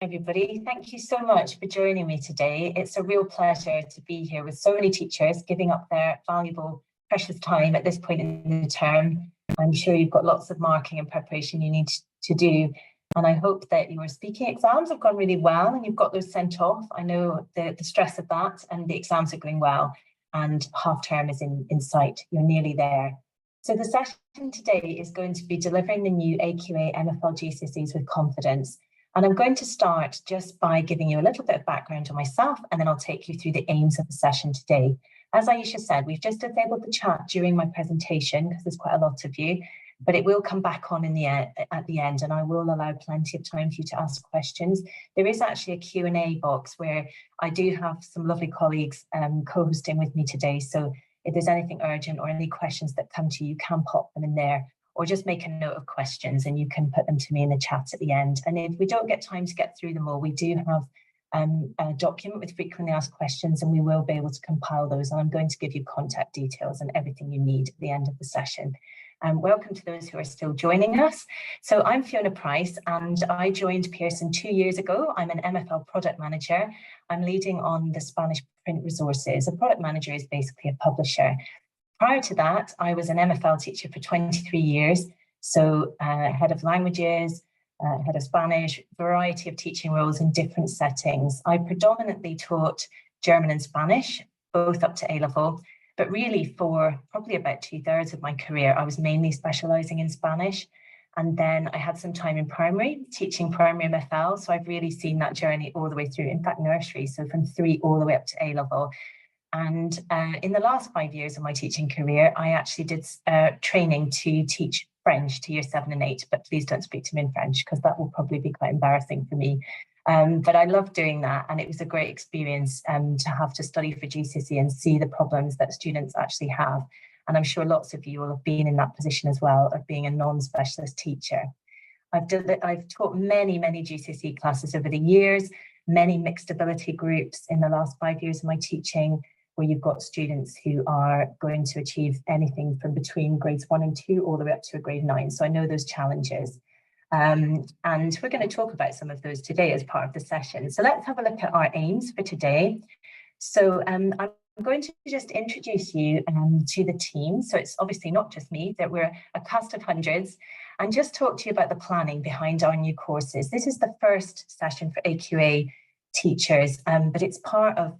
everybody. Thank you so much for joining me today. It's a real pleasure to be here with so many teachers giving up their valuable, precious time at this point in the term. I'm sure you've got lots of marking and preparation you need to do. And I hope that your speaking exams have gone really well and you've got those sent off. I know the stress of that, and the exams are going well, and half term is in sight. You're nearly there. So the session today is going to be delivering the new AQA MFL GCSEs with confidence. And I'm going to start just by giving you a little bit of background on myself, and then I'll take you through the aims of the session today. As Aisha said, we've just disabled the chat during my presentation because there's quite a lot of you, but it will come back on at the end, and I will allow plenty of time for you to ask questions. There is actually a Q&A box where I do have some lovely colleagues co-hosting with me today. So if there's anything urgent or any questions that come to you, you can pop them in there, or just make a note of questions and you can put them to me in the chat at the end. And if we don't get time to get through them all, we do have a document with frequently asked questions, and we will be able to compile those. And I'm going to give you contact details and everything you need at the end of the session. Welcome to those who are still joining us. So I'm Fiona Price, and I joined Pearson 2 years ago. I'm an MFL product manager. I'm leading on the Spanish print resources. A product manager is basically a publisher. Prior to that, I was an MFL teacher for 23 years. So head of languages, head of Spanish, variety of teaching roles in different settings. I predominantly taught German and Spanish, both up to A-level, but really for probably about 2/3 of my career, I was mainly specialising in Spanish. And then I had some time in primary, teaching primary MFL. So I've really seen that journey all the way through, in fact, nursery. So from 3 all the way up to A-level. And in the last 5 years of my teaching career, I actually did training to teach French to year 7 and 8, but please don't speak to me in French because that will probably be quite embarrassing for me. But I loved doing that, and it was a great experience to have to study for GCSE and see the problems that students actually have. And I'm sure lots of you will have been in that position as well, of being a non-specialist teacher. I've taught many GCSE classes over the years, many mixed ability groups in the last 5 years of my teaching, where you've got students who are going to achieve anything from between grades 1 and 2 all the way up to a grade 9. So I know those challenges. And we're going to talk about some of those today as part of the session. So let's have a look at our aims for today. So I'm going to just introduce you to the team. So it's obviously not just me, that we're a cast of hundreds, and just talk to you about the planning behind our new courses. This is the first session for AQA teachers, but it's part of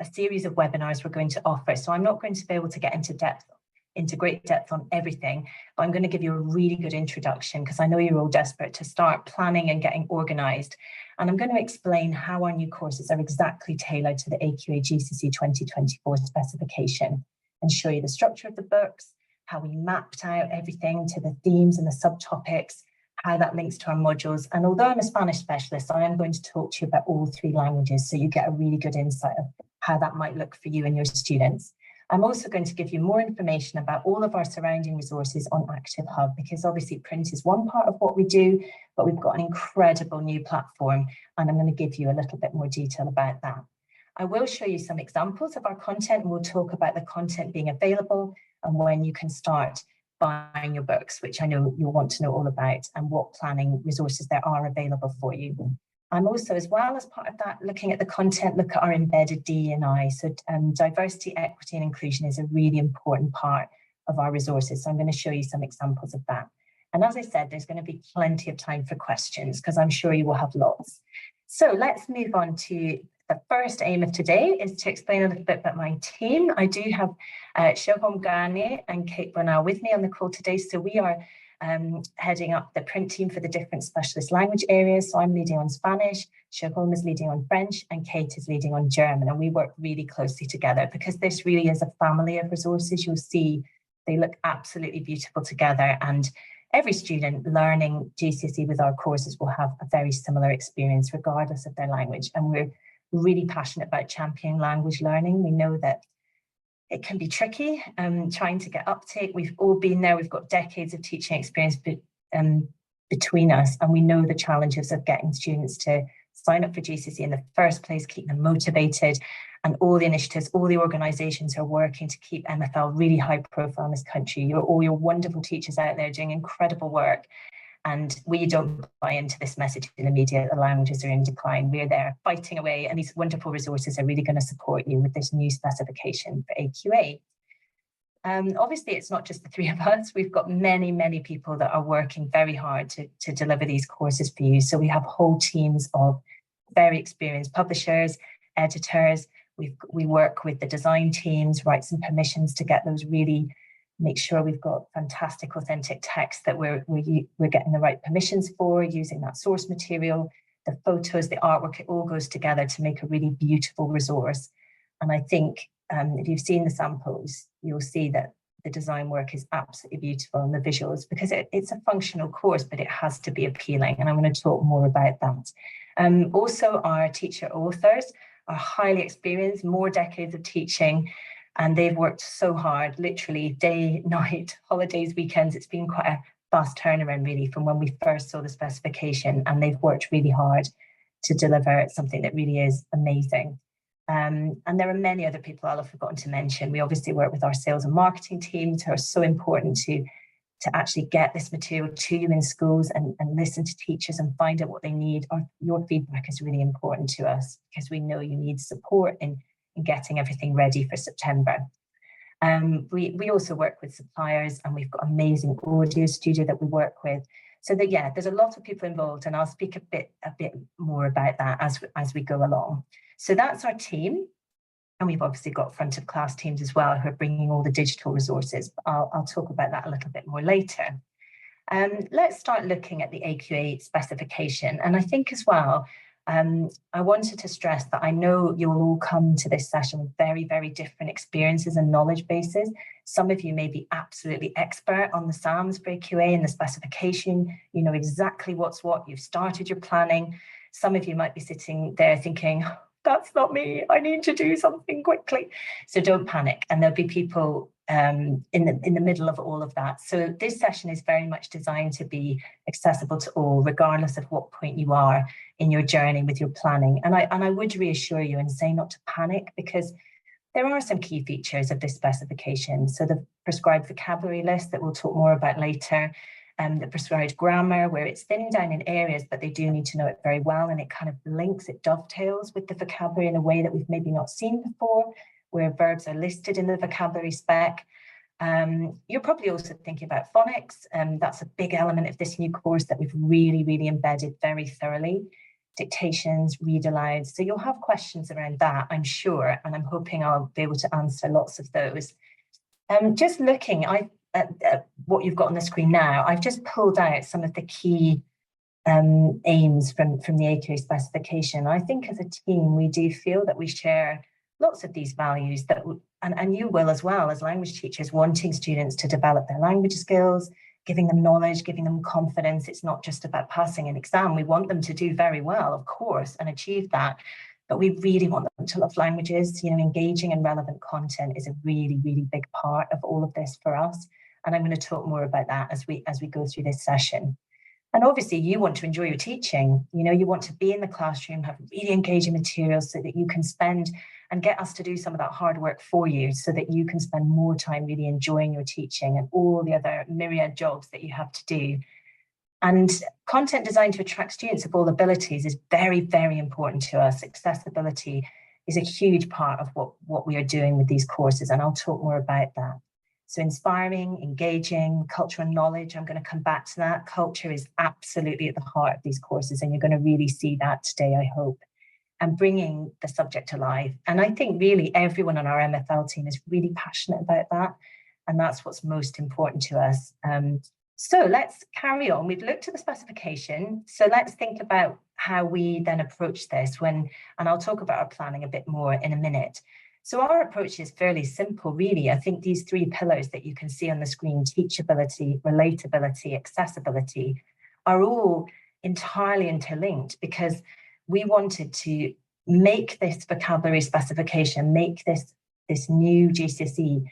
a series of webinars we're going to offer. So I'm not going to be able to get into great depth on everything, but I'm going to give you a really good introduction because I know you're all desperate to start planning and getting organised. And I'm going to explain how our new courses are exactly tailored to the AQA GCSE 2024 specification, and show you the structure of the books, how we mapped out everything to the themes and the subtopics, how that links to our modules. And although I'm a Spanish specialist, I am going to talk to you about all 3 languages, so you get a really good insight of how that might look for you and your students. I'm also going to give you more information about all of our surrounding resources on Active Hub, because obviously print is one part of what we do, but we've got an incredible new platform, and I'm going to give you a little bit more detail about that. I will show you some examples of our content, and we'll talk about the content being available and when you can start buying your books, which I know you'll want to know all about, and what planning resources there are available for you. I'm also, as well as part of that, looking at the content, look at our embedded DE&I. So diversity, equity and inclusion is a really important part of our resources. So I'm going to show you some examples of that. And as I said, there's going to be plenty of time for questions because I'm sure you will have lots. So let's move on to the first aim of today, is to explain a little bit about my team. I do have Siobhan Garnier and Kate Bernal with me on the call today. So we are heading up the print team for the different specialist language areas. So I'm leading on Spanish, Siobhan is leading on French, and Kate is leading on German. And we work really closely together because this really is a family of resources. You'll see they look absolutely beautiful together, and every student learning GCSE with our courses will have a very similar experience regardless of their language. And we're really passionate about championing language learning. We know that it can be tricky trying to get uptake. We've all been there. We've got decades of teaching experience between us, and we know the challenges of getting students to sign up for GCSE in the first place, keep them motivated, and all the initiatives, all the organisations who are working to keep MFL really high profile in this country. All your wonderful teachers out there doing incredible work. And we don't buy into this message in the media that the languages are in decline. We're there fighting away, and these wonderful resources are really going to support you with this new specification for AQA. Obviously, it's not just the three of us. We've got many, many people that are working very hard to deliver these courses for you. So we have whole teams of very experienced publishers, editors. We work with the design teams, rights and permissions to get those really, make sure we've got fantastic, authentic text that we're getting the right permissions for, using that source material, the photos, the artwork, it all goes together to make a really beautiful resource. And I think if you've seen the samples, you'll see that the design work is absolutely beautiful and the visuals, because it's a functional course, but it has to be appealing. And I'm going to talk more about that. Also, our teacher authors are highly experienced, more decades of teaching, and they've worked so hard, literally day, night, holidays, weekends. It's been quite a fast turnaround, really, from when we first saw the specification, and they've worked really hard to deliver something that really is amazing. And there are many other people I'll have forgotten to mention. We obviously work with our sales and marketing teams, who are so important to actually get this material to you in schools and listen to teachers and find out what they need. Your feedback is really important to us, because we know you need support in getting everything ready for September. We also work with suppliers, and we've got amazing audio studio that we work with. So that, yeah, there's a lot of people involved, and I'll speak a bit more about that as we go along. So that's our team. And we've obviously got front of class teams as well, who are bringing all the digital resources. I'll talk about that a little bit more later. Let's start looking at the AQA specification. And I think as well, I wanted to stress that I know you'll all come to this session with very, very different experiences and knowledge bases. Some of you may be absolutely expert on the SAMs for AQA and the specification. You know exactly what's what. You've started your planning. Some of you might be sitting there thinking, that's not me, I need to do something quickly. So don't panic. And there'll be people in the middle of all of that. So this session is very much designed to be accessible to all, regardless of what point you are in your journey with your planning. And I would reassure you and say not to panic, because there are some key features of this specification. So the prescribed vocabulary list that we'll talk more about later, the prescribed grammar, where it's thinning down in areas, but they do need to know it very well. And it kind of links, it dovetails with the vocabulary in a way that we've maybe not seen before, where verbs are listed in the vocabulary spec. You're probably also thinking about phonics. That's a big element of this new course that we've really, really embedded very thoroughly. Dictations, read aloud. So you'll have questions around that, I'm sure, and I'm hoping I'll be able to answer lots of those. Just looking at what you've got on the screen now, I've just pulled out some of the key aims from the AQA specification. I think as a team, we do feel that we share lots of these values that, and you will as well as language teachers, wanting students to develop their language skills, giving them knowledge, giving them confidence. It's not just about passing an exam. We want them to do very well, of course, and achieve that. But we really want them to love languages. You know, engaging and relevant content is a really, really big part of all of this for us. And I'm going to talk more about that as we go through this session. And obviously, you want to enjoy your teaching. You know, you want to be in the classroom, have really engaging materials so that you can spend and get us to do some of that hard work for you, so that you can spend more time really enjoying your teaching and all the other myriad jobs that you have to do. And content designed to attract students of all abilities is very, very important to us. Accessibility is a huge part of what we are doing with these courses, and I'll talk more about that. So inspiring, engaging, culture and knowledge, I'm going to come back to that. Culture is absolutely at the heart of these courses, and you're going to really see that today, I hope. And bringing the subject to life. And I think really everyone on our MFL team is really passionate about that. And that's what's most important to us. So let's carry on. We've looked at the specification. So let's think about how we then approach this and I'll talk about our planning a bit more in a minute. So our approach is fairly simple, really. I think these three pillars that you can see on the screen, teachability, relatability, accessibility, are all entirely interlinked, because we wanted to make this vocabulary specification, make this new GCSE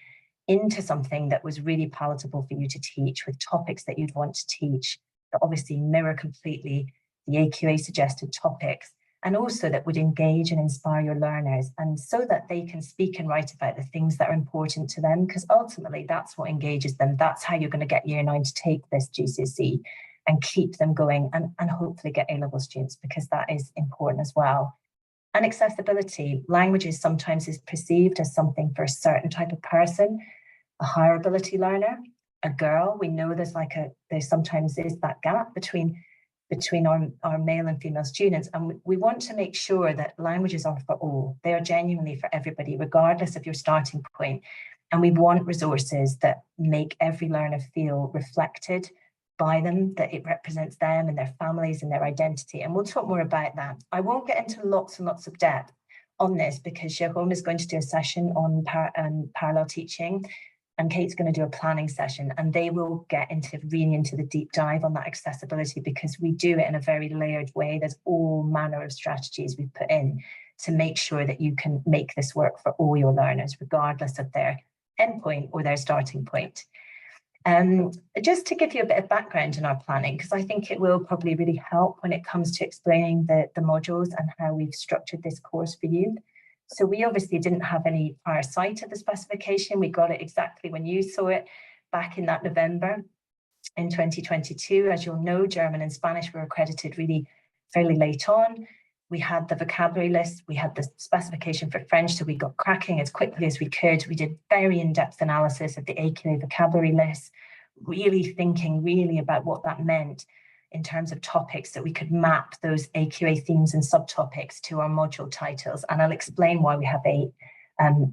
into something that was really palatable for you to teach, with topics that you'd want to teach that obviously mirror completely the AQA suggested topics, and also that would engage and inspire your learners, and so that they can speak and write about the things that are important to them, because ultimately that's what engages them. That's how you're going to get Year 9 to take this GCSE. and keep them going, and hopefully get A-level students, because that is important as well. And accessibility. Languages sometimes is perceived as something for a certain type of person, a higher ability learner, a girl. We know there sometimes is that gap between our male and female students, and we want to make sure that languages are for all. They are genuinely for everybody, regardless of your starting point. And we want resources that make every learner feel reflected by them, that it represents them and their families and their identity. And we'll talk more about that. I won't get into lots and lots of depth on this, because Jérôme is going to do a session on parallel teaching, and Kate's going to do a planning session, and they will get really into the deep dive on that accessibility, because we do it in a very layered way. There's all manner of strategies we've put in to make sure that you can make this work for all your learners, regardless of their endpoint or their starting point. Just to give you a bit of background in our planning, because I think it will probably really help when it comes to explaining the modules and how we've structured this course for you. So we obviously didn't have any prior sight of the specification. We got it exactly when you saw it back in that November in 2022. As you'll know, German and Spanish were accredited really fairly late on. We had the vocabulary list, we had the specification for French, so we got cracking as quickly as we could. We did very in-depth analysis of the AQA vocabulary list, really thinking about what that meant in terms of topics, that we could map those AQA themes and subtopics to our module titles. And I'll explain why we have 8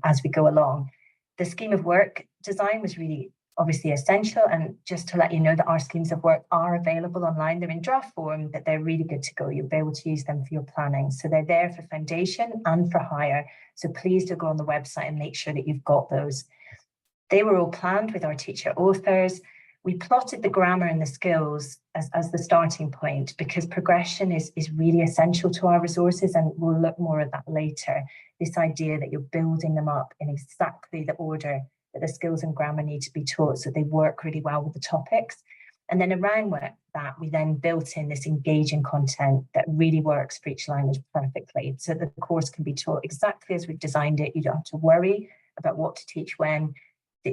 as we go along. The scheme of work design was really obviously essential, and just to let you know that our schemes of work are available online. They're in draft form, but they're really good to go. You'll be able to use them for your planning. So they're there for foundation and for higher. So please do go on the website and make sure that you've got those. They were all planned with our teacher authors. We plotted the grammar and the skills as the starting point, because progression is really essential to our resources, and we'll look more at that later. This idea that you're building them up in exactly the order that the skills and grammar need to be taught, so they work really well with the topics. And then around that, we then built in this engaging content that really works for each language perfectly, so that the course can be taught exactly as we've designed it. You don't have to worry about what to teach when.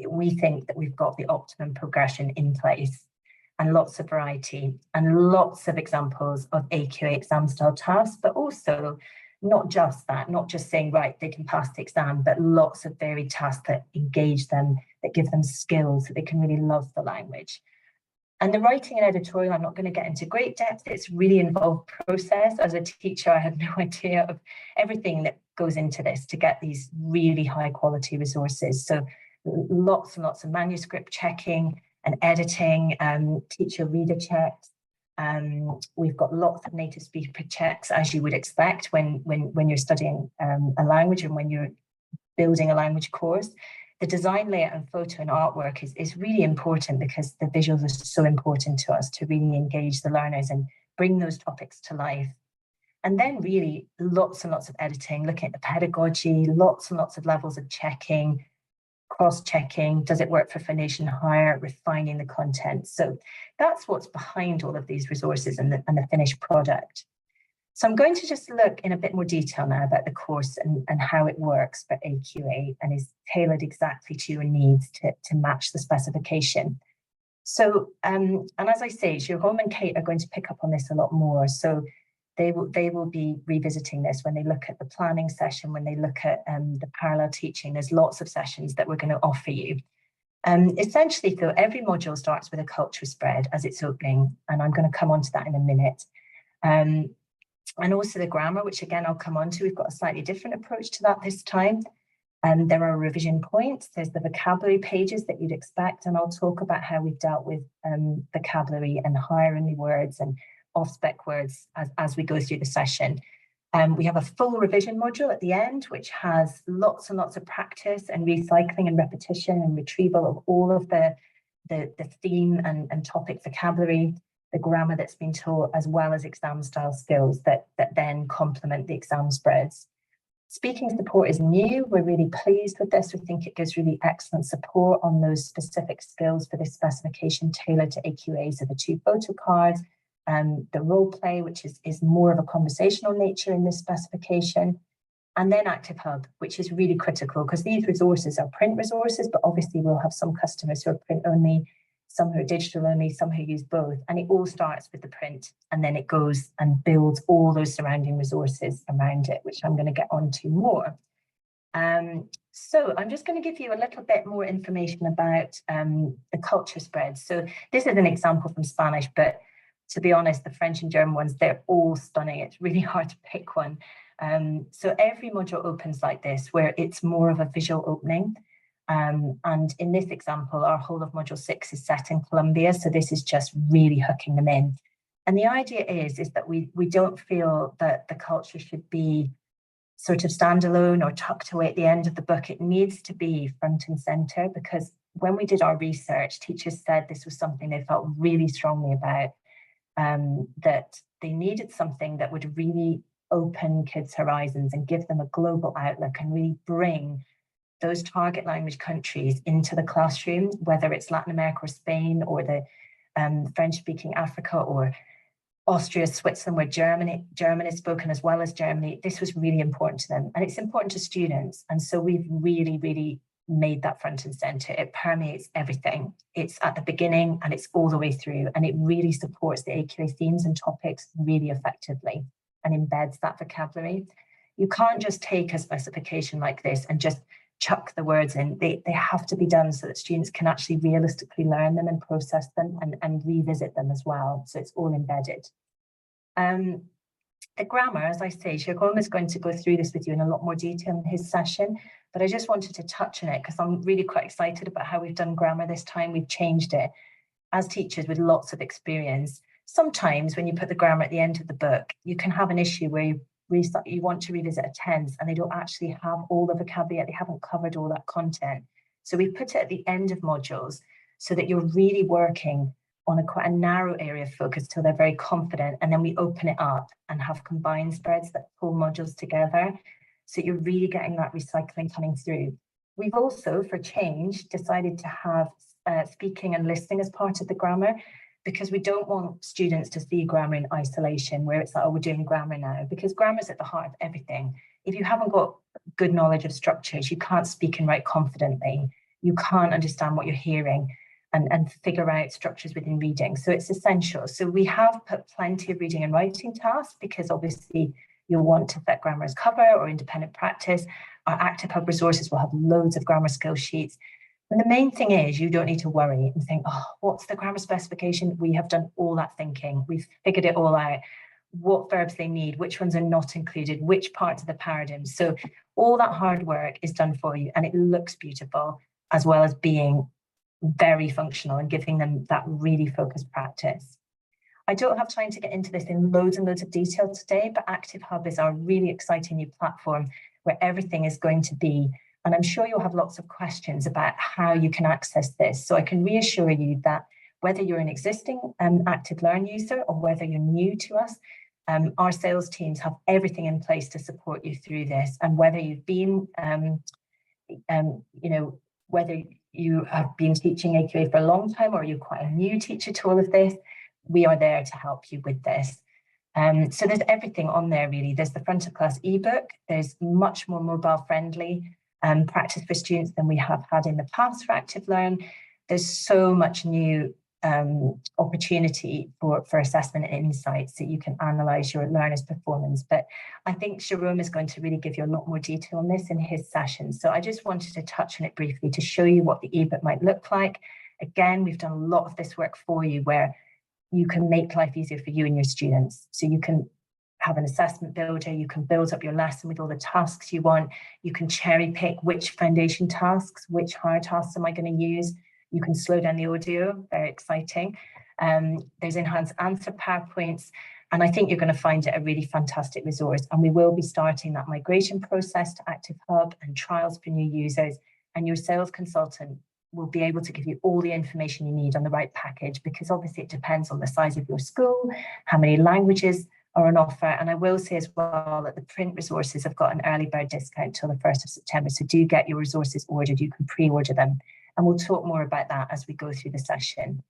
We think that we've got the optimum progression in place, and lots of variety and lots of examples of AQA exam style tasks, but also not just that, not just saying, right, they can pass the exam, but lots of varied tasks that engage them, that give them skills, that they can really love the language. And the writing and editorial, I'm not going to get into great depth. It's really involved process. As a teacher, I had no idea of everything that goes into this to get these really high quality resources. So lots and lots of manuscript checking and editing, teacher reader checks. We've got lots of native speaker checks, as you would expect when you're studying a language and when you're building a language course. The design, layout, and photo and artwork is really important, because the visuals are so important to us to really engage the learners and bring those topics to life. And then really lots and lots of editing, looking at the pedagogy, lots and lots of levels of checking, cross-checking, does it work for foundation higher, refining the content. So that's what's behind all of these resources and the finished product. So I'm going to just look in a bit more detail now about the course and how it works for AQA and is tailored exactly to your needs to match the specification. So, and as I say, Jérôme and Kate are going to pick up on this a lot more. So they will be revisiting this when they look at the planning session, when they look at the parallel teaching. There's lots of sessions that we're going to offer you. Essentially, though, every module starts with a culture spread as its opening, and I'm going to come on to that in a minute. And also the grammar, which again, I'll come on to. We've got a slightly different approach to that this time. There are revision points. There's the vocabulary pages that you'd expect, and I'll talk about how we've dealt with vocabulary and higher-only words and off-spec words as we go through the session. We have a full revision module at the end, which has lots and lots of practice and recycling and repetition and retrieval of all of the theme and topic vocabulary, the grammar that's been taught, as well as exam style skills that then complement the exam spreads. Speaking support is new. We're really pleased with this. We think it gives really excellent support on those specific skills for this specification tailored to AQA. So the 2 photo cards, the role play, which is more of a conversational nature in this specification, and then Active Hub, which is really critical because these resources are print resources, but obviously we'll have some customers who are print only. some who are digital only, some who use both. And it all starts with the print, and then it goes and builds all those surrounding resources around it, which I'm going to get onto more. So I'm just going to give you a little bit more information about the culture spread. So this is an example from Spanish, but to be honest, the French and German ones, they're all stunning. It's really hard to pick one. So every module opens like this, where it's more of a visual opening. And in this example, our whole of module 6 is set in Colombia. So this is just really hooking them in. And the idea is that we don't feel that the culture should be sort of standalone or tucked away at the end of the book. It needs to be front and center, because when we did our research, teachers said this was something they felt really strongly about, that they needed something that would really open kids' horizons and give them a global outlook and really bring those target language countries into the classroom, whether it's Latin America or Spain, or the French-speaking Africa, or Austria, Switzerland, where German is spoken as well as Germany. This was really important to them, and it's important to students. And so we've really, really made that front and center. It permeates everything. It's at the beginning and it's all the way through, and it really supports the AQA themes and topics really effectively and embeds that vocabulary. You can't just take a specification like this and just chuck the words in. They have to be done so that students can actually realistically learn them and process them and revisit them as well. So it's all embedded. The grammar, as I say, Jérôme is going to go through this with you in a lot more detail in his session, but I just wanted to touch on it because I'm really quite excited about how we've done grammar this time. We've changed it. As teachers with lots of experience, sometimes when you put the grammar at the end of the book, you can have an issue where you want to revisit a tense and they don't actually have all the vocabulary, they haven't covered all that content. So we put it at the end of modules so that you're really working on quite a narrow area of focus till they're very confident, and then we open it up and have combined spreads that pull modules together. So you're really getting that recycling coming through. We've also, for change, decided to have speaking and listening as part of the grammar, because we don't want students to see grammar in isolation, where it's like, oh, we're doing grammar now, because grammar is at the heart of everything. If you haven't got good knowledge of structures, you can't speak and write confidently. You can't understand what you're hearing and figure out structures within reading. So it's essential. So we have put plenty of reading and writing tasks, because obviously you'll want to set grammar as cover or independent practice. Our Active Hub resources will have loads of grammar skill sheets. And the main thing is you don't need to worry and think, oh, what's the grammar specification? We have done all that thinking. We've figured it all out. What verbs they need, which ones are not included, which parts of the paradigm. So all that hard work is done for you, and it looks beautiful, as well as being very functional and giving them that really focused practice. I don't have time to get into this in loads and loads of detail today, but Active Hub is our really exciting new platform where everything is going to be. And I'm sure you'll have lots of questions about how you can access this. So I can reassure you that whether you're an existing Active Learn user or whether you're new to us, our sales teams have everything in place to support you through this. And whether you've been, whether you have been teaching AQA for a long time or you're quite a new teacher to all of this, we are there to help you with this. So there's everything on there, really. There's the front of class ebook. There's much more mobile friendly practice for students than we have had in the past for Active Learn. There's so much new opportunity for assessment and insights that you can analyze your learners' performance. But I think Jérôme is going to really give you a lot more detail on this in his session. So I just wanted to touch on it briefly to show you what the ebook might look like. Again, we've done a lot of this work for you where you can make life easier for you and your students. So you can have an assessment builder, you can build up your lesson with all the tasks you want, you can cherry pick which foundation tasks, which hard tasks am I going to use. You can slow down the audio, very exciting. There's enhanced answer PowerPoints, and I think you're going to find it a really fantastic resource. And we will be starting that migration process to Active Hub and trials for new users, and your sales consultant will be able to give you all the information you need on the right package, because obviously it depends on the size of your school, how many languages are on offer. And I will say as well that the print resources have got an early bird discount till the 1st of September. So do get your resources ordered. You can pre-order them. And we'll talk more about that as we go through the session.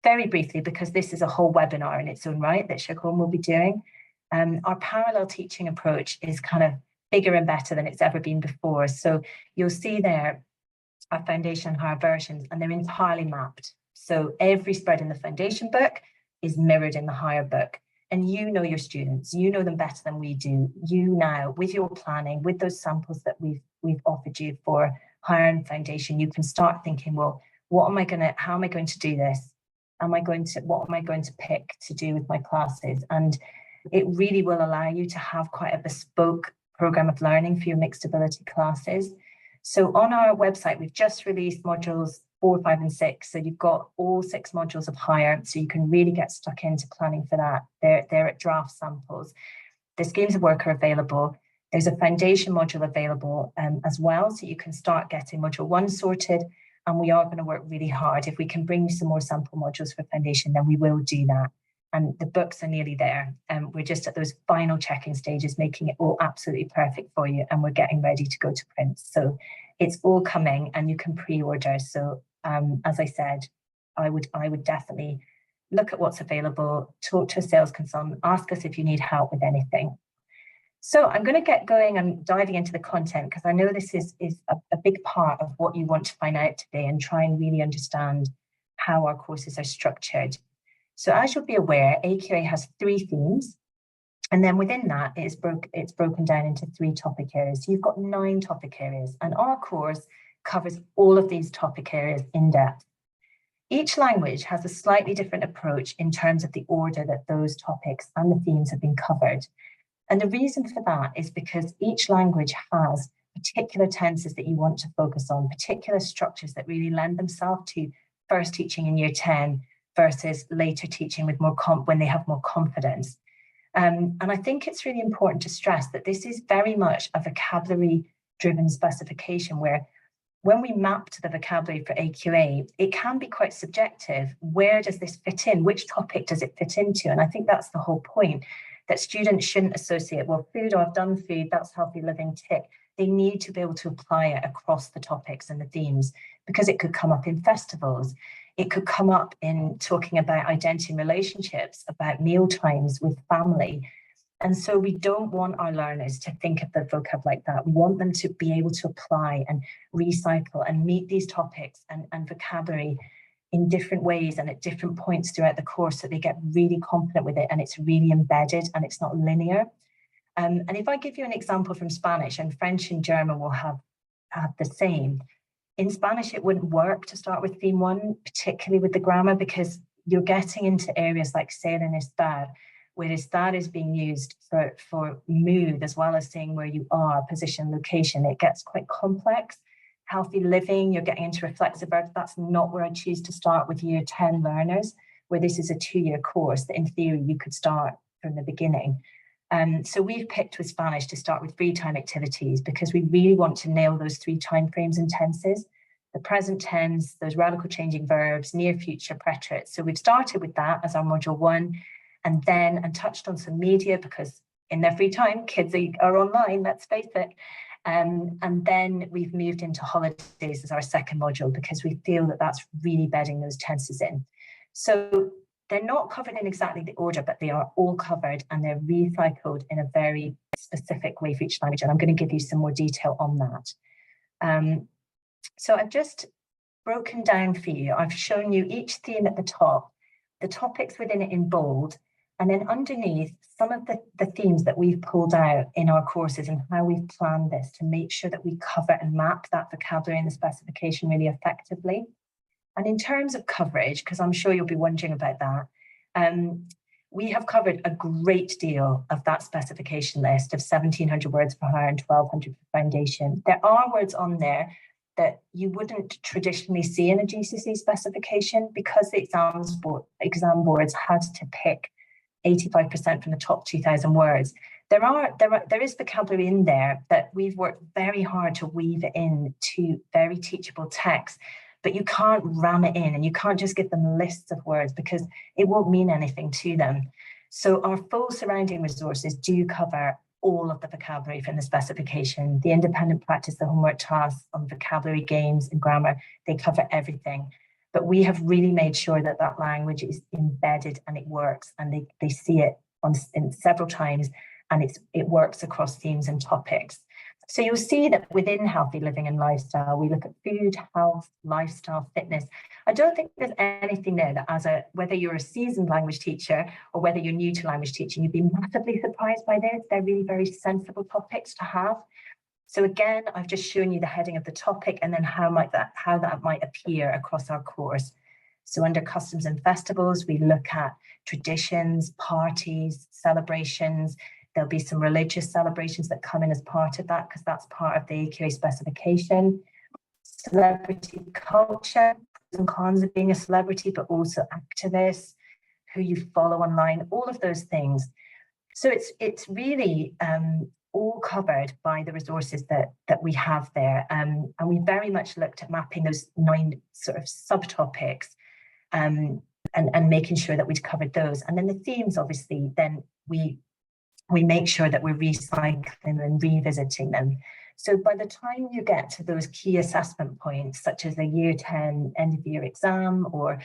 Very briefly, because this is a whole webinar in its own right that Jérôme will be doing. Our parallel teaching approach is kind of bigger and better than it's ever been before. So you'll see there our foundation and higher versions, and they're entirely mapped. So every spread in the foundation book is mirrored in the higher book. And you know your students, you know them better than we do. You now, with your planning, with those samples that we've offered you for higher and foundation, you can start thinking, well, how am I going to do this? What am I going to pick to do with my classes? And it really will allow you to have quite a bespoke program of learning for your mixed ability classes. So on our website, we've just released modules 4, 5, and 6. So you've got all 6 modules of higher, so you can really get stuck into planning for that. They're at draft samples. The schemes of work are available. There's a foundation module available as well, so you can start getting module 1 sorted. And we are going to work really hard. If we can bring you some more sample modules for foundation, then we will do that. And the books are nearly there. We're just at those final checking stages, making it all absolutely perfect for you. And we're getting ready to go to print. So it's all coming and you can pre-order. So as I said, I would definitely look at what's available, talk to a sales consultant, ask us if you need help with anything. So I'm going to get going and diving into the content, because I know this is a big part of what you want to find out today and try and really understand how our courses are structured. So as you'll be aware, AQA has 3 themes, and then within that it's broken down into 3 topic areas. So you've got 9 topic areas, and our course covers all of these topic areas in depth. Each language has a slightly different approach in terms of the order that those topics and the themes have been covered. And the reason for that is because each language has particular tenses that you want to focus on, particular structures that really lend themselves to first teaching in year 10 versus later teaching with more when they have more confidence. And I think it's really important to stress that this is very much a vocabulary-driven specification, where when we map to the vocabulary for AQA, it can be quite subjective. Where does this fit in? Which topic does it fit into? And I think that's the whole point, that students shouldn't associate, well, food, I've done food, that's healthy living, tick. They need to be able to apply it across the topics and the themes, because it could come up in festivals. It could come up in talking about identity and relationships, about meal times with family. And so we don't want our learners to think of the vocab like that. We want them to be able to apply and recycle and meet these topics and vocabulary in different ways and at different points throughout the course, so they get really confident with it and it's really embedded and it's not linear. And if I give you an example from Spanish, and French and German will have the same. In Spanish, it wouldn't work to start with theme 1, particularly with the grammar, because you're getting into areas like ser and estar, where estar is being used for mood, as well as saying where you are, position, location. It gets quite complex. Healthy living, you're getting into reflexive verbs. That's not where I choose to start with year 10 learners, where this is a 2-year course that in theory you could start from the beginning. So we've picked with Spanish to start with free time activities, because we really want to nail those 3 time frames and tenses: the present tense, those radical changing verbs, near future, preterite. So we've started with that as our module 1, and touched on some media, because in their free time, kids are online, let's face it. And then we've moved into holidays as our second module, because we feel that that's really bedding those tenses in. So they're not covered in exactly the order, but they are all covered and they're recycled in a very specific way for each language. And I'm going to give you some more detail on that. So I've just broken down for you. I've shown you each theme at the top, the topics within it in bold, and then underneath some of the themes that we've pulled out in our courses and how we've planned this to make sure that we cover and map that vocabulary in the specification really effectively. And in terms of coverage, because I'm sure you'll be wondering about that, we have covered a great deal of that specification list of 1,700 words for higher and 1,200 for foundation. There are words on there that you wouldn't traditionally see in a GCSE specification, because the exam boards had to pick 85% from the top 2,000 words. There is vocabulary in there that we've worked very hard to weave it in to very teachable text, but you can't ram it in and you can't just give them lists of words, because it won't mean anything to them. So our full surrounding resources do cover all of the vocabulary from the specification, the independent practice, the homework tasks on vocabulary, games and grammar, they cover everything. But we have really made sure that that language is embedded and it works, and they see it in several times, and it works across themes and topics. So you'll see that within healthy living and lifestyle, we look at food, health, lifestyle, fitness. I don't think there's anything there that whether you're a seasoned language teacher or whether you're new to language teaching, you'd be massively surprised by this. They're really very sensible topics to have. So again, I've just shown you the heading of the topic and then how that might appear across our course. So under customs and festivals, we look at traditions, parties, celebrations. There'll be some religious celebrations that come in as part of that, because that's part of the AQA specification. Celebrity culture, pros and cons of being a celebrity, but also activists, who you follow online, all of those things. So it's really all covered by the resources that we have there. And we very much looked at mapping those 9 sort of subtopics and making sure that we'd covered those. And then the themes, obviously, then we make sure that we're recycling and revisiting them. So by the time you get to those key assessment points, such as a year 10 end of year exam or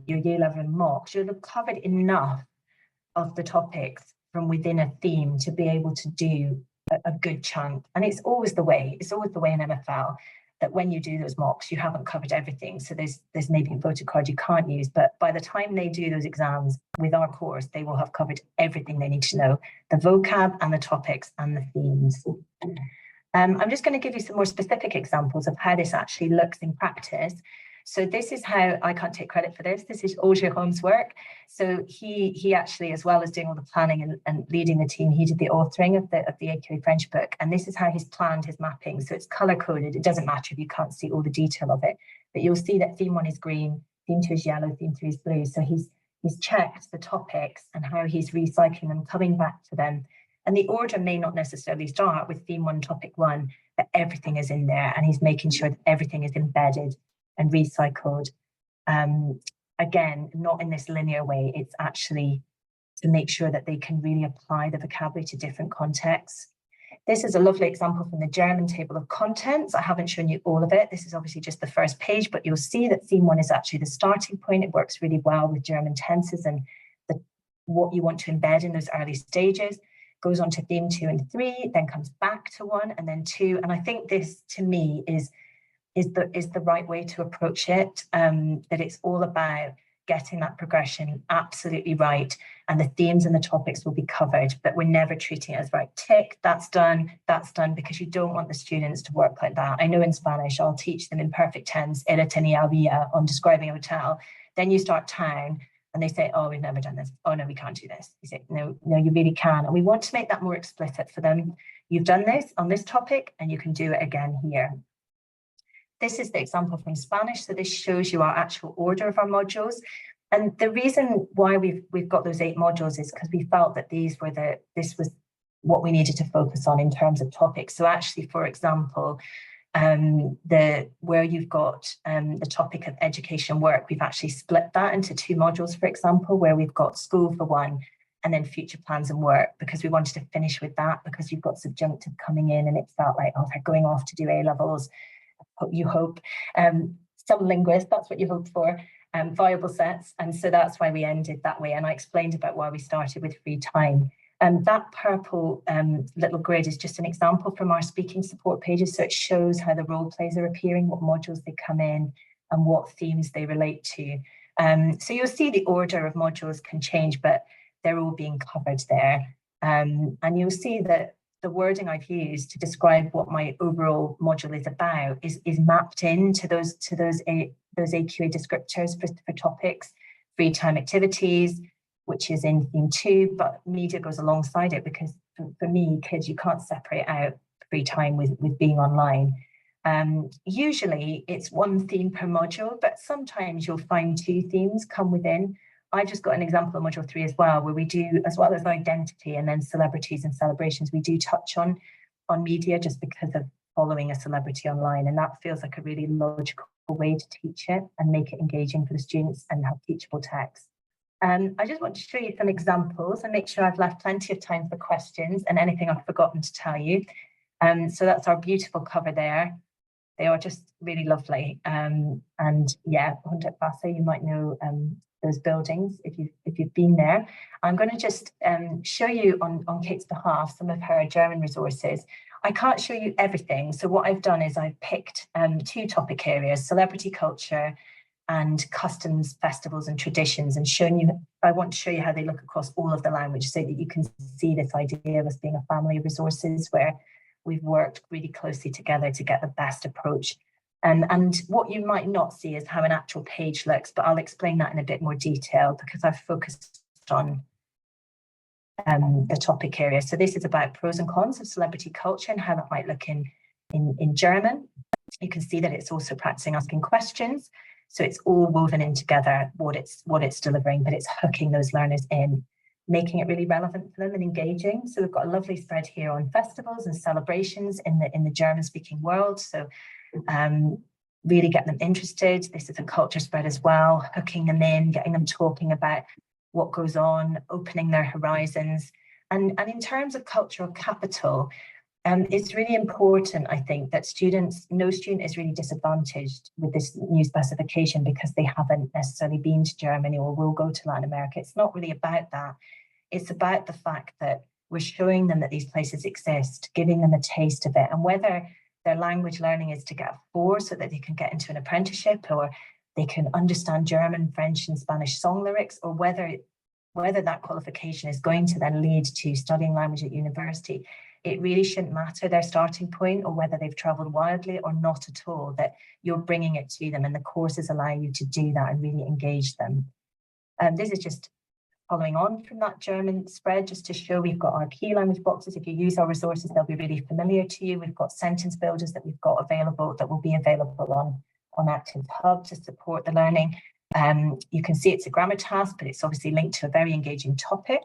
your year 11 mocks, you'll have covered enough of the topics from within a theme to be able to do a good chunk. And it's always the way in MFL that when you do those mocks, you haven't covered everything. So there's maybe a voter card you can't use, but by the time they do those exams with our course, they will have covered everything they need to know, the vocab and the topics and the themes. I'm just going to give you some more specific examples of how this actually looks in practice. So this is how, I can't take credit for this. This is Auger Holmes' work. So he actually, as well as doing all the planning and leading the team, he did the authoring of the AQA French book. And this is how he's planned his mapping. So it's color coded. It doesn't matter if you can't see all the detail of it, but you'll see that theme 1 is green, theme 2 is yellow, theme 3 is blue. So he's checked the topics and how he's recycling them, coming back to them. And the order may not necessarily start with theme 1, topic 1, but everything is in there, and he's making sure that everything is embedded and recycled. Again, not in this linear way. It's actually to make sure that they can really apply the vocabulary to different contexts. This is a lovely example from the German table of contents. I haven't shown you all of it. This is obviously just the first page, but you'll see that theme 1 is actually the starting point. It works really well with German tenses and what you want to embed in those early stages. Goes on to theme 2 and 3, then comes back to 1 and then 2. And I think this, to me, is the right way to approach it, that it's all about getting that progression absolutely right, and the themes and the topics will be covered, but we're never treating it as right, tick, that's done, because you don't want the students to work like that. I know in Spanish, I'll teach them in perfect tense, ella tenía había, on describing a hotel. Then you start town, and they say, oh, we've never done this. Oh, no, we can't do this. You say, no, you really can. And we want to make that more explicit for them. You've done this on this topic, and you can do it again here. This is the example from Spanish. So this shows you our actual order of our modules. And the reason why we've got those 8 modules is because we felt that this was what we needed to focus on in terms of topics. So actually, for example, where you've got the topic of education work, we've actually split that into 2 modules, for example, where we've got school for 1 and then future plans and work, because we wanted to finish with that, because you've got subjunctive coming in and it felt like, oh, they're going off to do A-levels. You hope, some linguists, that's what you hope for, viable sets. And so that's why we ended that way. And I explained about why we started with free time. That purple little grid is just an example from our speaking support pages. So it shows how the role plays are appearing, what modules they come in, and what themes they relate to. So you'll see the order of modules can change, but they're all being covered there. And you'll see that the wording I've used to describe what my overall module is about is mapped into those AQA descriptors for topics, free time activities, which is in theme 2, but media goes alongside it, because for me, kids, you can't separate out free time with being online. Usually it's 1 theme per module, but sometimes you'll find 2 themes come within. I just got an example of module 3 as well, where we do, as well as identity and then celebrities and celebrations, we do touch on media, just because of following a celebrity online. And that feels like a really logical way to teach it and make it engaging for the students and have teachable text. I just want to show you some examples and make sure I've left plenty of time for questions and anything I've forgotten to tell you. So that's our beautiful cover there. They are just really lovely. And yeah, Hundet Bassa, you might know those buildings if you've been there. I'm going to just show you on Kate's behalf some of her German resources. I can't show you everything, so what I've done is I've picked 2 topic areas: celebrity culture and customs, festivals and traditions, and I want to show you how they look across all of the language, so that you can see this idea of us being a family of resources where we've worked really closely together to get the best approach. And what you might not see is how an actual page looks, but I'll explain that in a bit more detail because I've focused on the topic area. So this is about pros and cons of celebrity culture and how that might look in German. You can see that it's also practicing asking questions. So it's all woven in together, what it's delivering, but it's hooking those learners in, making it really relevant for them and engaging. So we've got a lovely thread here on festivals and celebrations in the German-speaking world. So really get them interested. This is a culture spread as well, hooking them in, getting them talking about what goes on, opening their horizons. And in terms of cultural capital, it's really important, I think, that no student is really disadvantaged with this new specification because they haven't necessarily been to Germany or will go to Latin America. It's not really about that. It's about the fact that we're showing them that these places exist, giving them a taste of it, and whether their language learning is to get a 4 so that they can get into an apprenticeship, or they can understand German, French and Spanish song lyrics, or whether that qualification is going to then lead to studying language at university. It really shouldn't matter their starting point or whether they've travelled wildly or not at all, that you're bringing it to them and the courses allow you to do that and really engage them. This is just following on from that German spread, just to show we've got our key language boxes. If you use our resources, they'll be really familiar to you. We've got sentence builders that we've got available, that will be available on Active Hub to support the learning. You can see it's a grammar task, but it's obviously linked to a very engaging topic.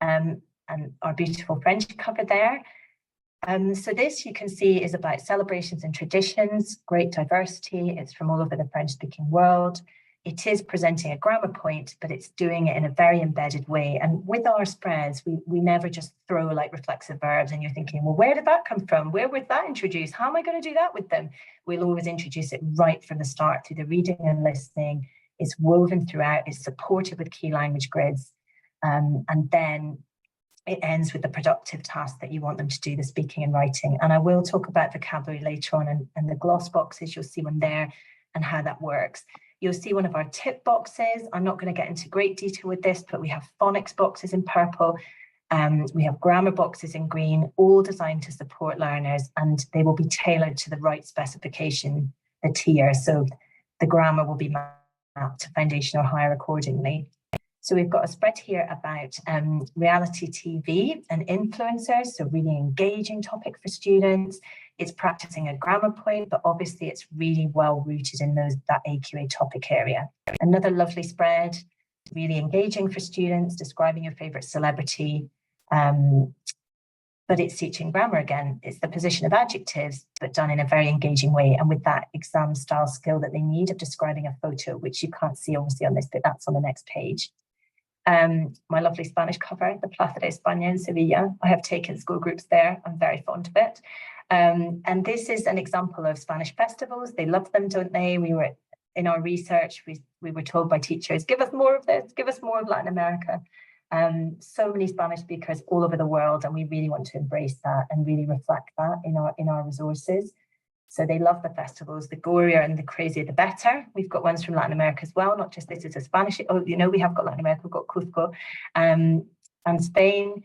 And our beautiful French cover there. So this, you can see, is about celebrations and traditions, great diversity. It's from all over the French-speaking world. It is presenting a grammar point, but it's doing it in a very embedded way. And with our spreads, we never just throw like reflexive verbs and you're thinking, well, where did that come from? Where was that introduced? How am I going to do that with them? We'll always introduce it right from the start through the reading and listening. It's woven throughout. It's supported with key language grids. And then it ends with the productive task that you want them to do, the speaking and writing. And I will talk about vocabulary later on, and the gloss boxes, you'll see one there and how that works. You'll see one of our tip boxes. I'm not going to get into great detail with this, but we have phonics boxes in purple. We have grammar boxes in green, all designed to support learners, and they will be tailored to the right specification, the tier. So the grammar will be mapped to foundation or higher accordingly. So we've got a spread here about reality TV and influencers, so really engaging topic for students. It's practicing a grammar point, but obviously it's really well rooted in that AQA topic area. Another lovely spread, really engaging for students, describing your favourite celebrity, but it's teaching grammar again. It's the position of adjectives, but done in a very engaging way, and with that exam style skill that they need of describing a photo, which you can't see obviously on this, but that's on the next page. My lovely Spanish cover, the Plaza de España in Sevilla. I have taken school groups there. I'm very fond of it. And this is an example of Spanish festivals. They love them, don't they? We were in our research, we were told by teachers, give us more of this, give us more of Latin America. So many Spanish speakers all over the world, and we really want to embrace that and really reflect that in our resources. So they love the festivals, the gorier and the crazier, the better. We've got ones from Latin America as well, not just this is a Spanish. Oh, you know, we have got Latin America, we've got Cusco and Spain.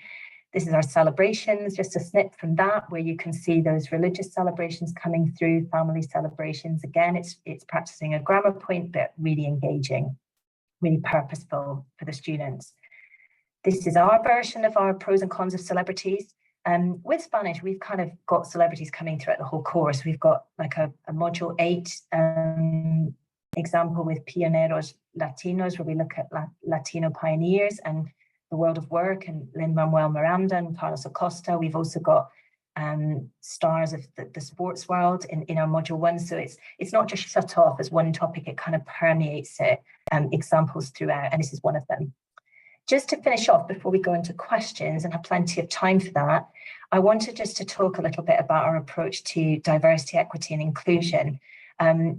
This is our celebrations, just a snip from that, where you can see those religious celebrations coming through, family celebrations. Again, it's practicing a grammar point, but really engaging, really purposeful for the students. This is our version of our pros and cons of celebrities. With Spanish, we've kind of got celebrities coming throughout the whole course. We've got like a module 8 example with Pioneros Latinos, where we look at Latino pioneers and the world of work, and Lin-Manuel Miranda and Carlos Acosta. We've also got stars of the sports world in our module 1. So it's not just shut off as one topic, it kind of permeates it, examples throughout, and this is one of them. Just to finish off, before we go into questions and have plenty of time for that, I wanted just to talk a little bit about our approach to diversity, equity and inclusion.